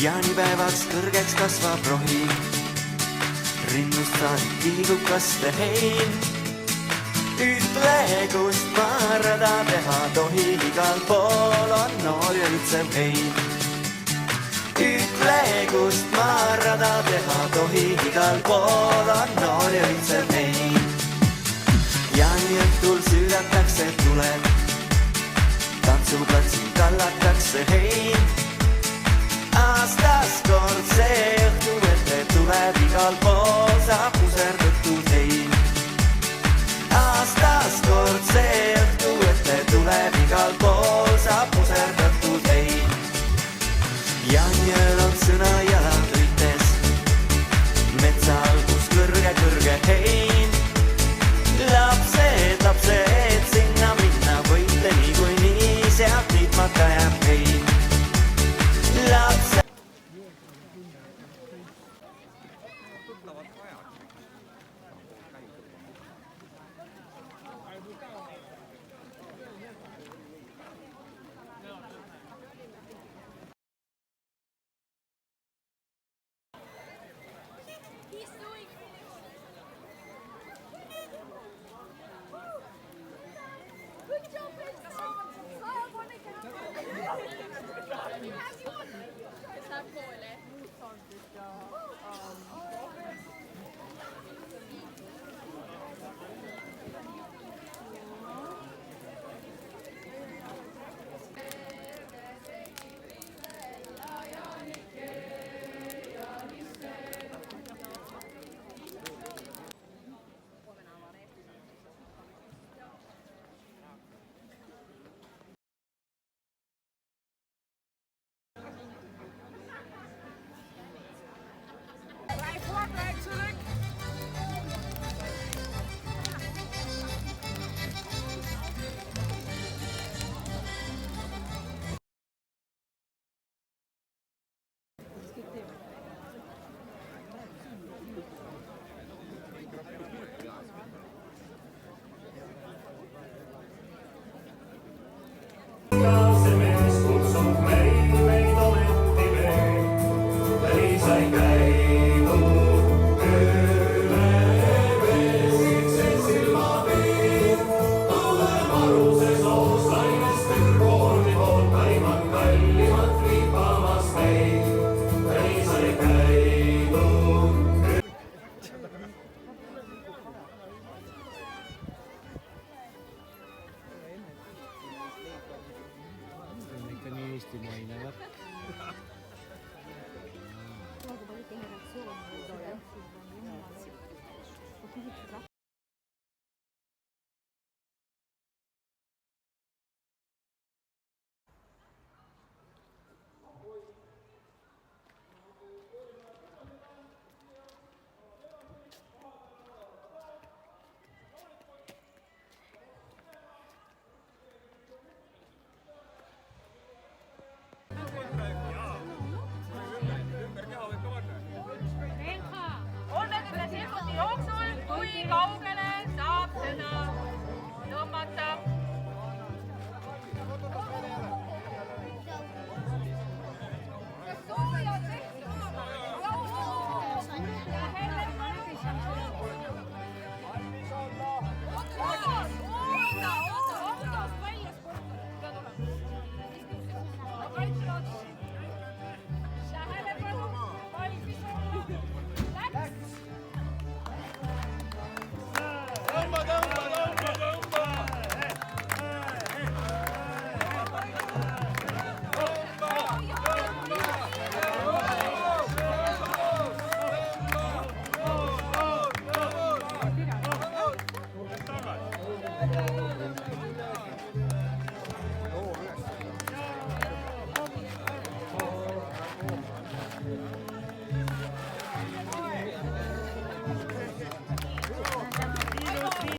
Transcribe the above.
Jaanipäevaks kõrgeks kasvab rohi, rinnust saadik kilgub kaste hein. Ütle, kust marrada teha tohi, igal pool on noor ja ütsev hein. Ütle, kust marrada teha tohi, igal pool on noor ja ütsev hein. Jaaniõhtul südatakse tuled, tantsuplatsil kallatakse hein. Aastas kord see õhtu ette tuleb, igal pool saab puserdatud hein. Aastas kord see õhtu ette tuleb, igal pool saab puserdatud hein. Jaaniõel on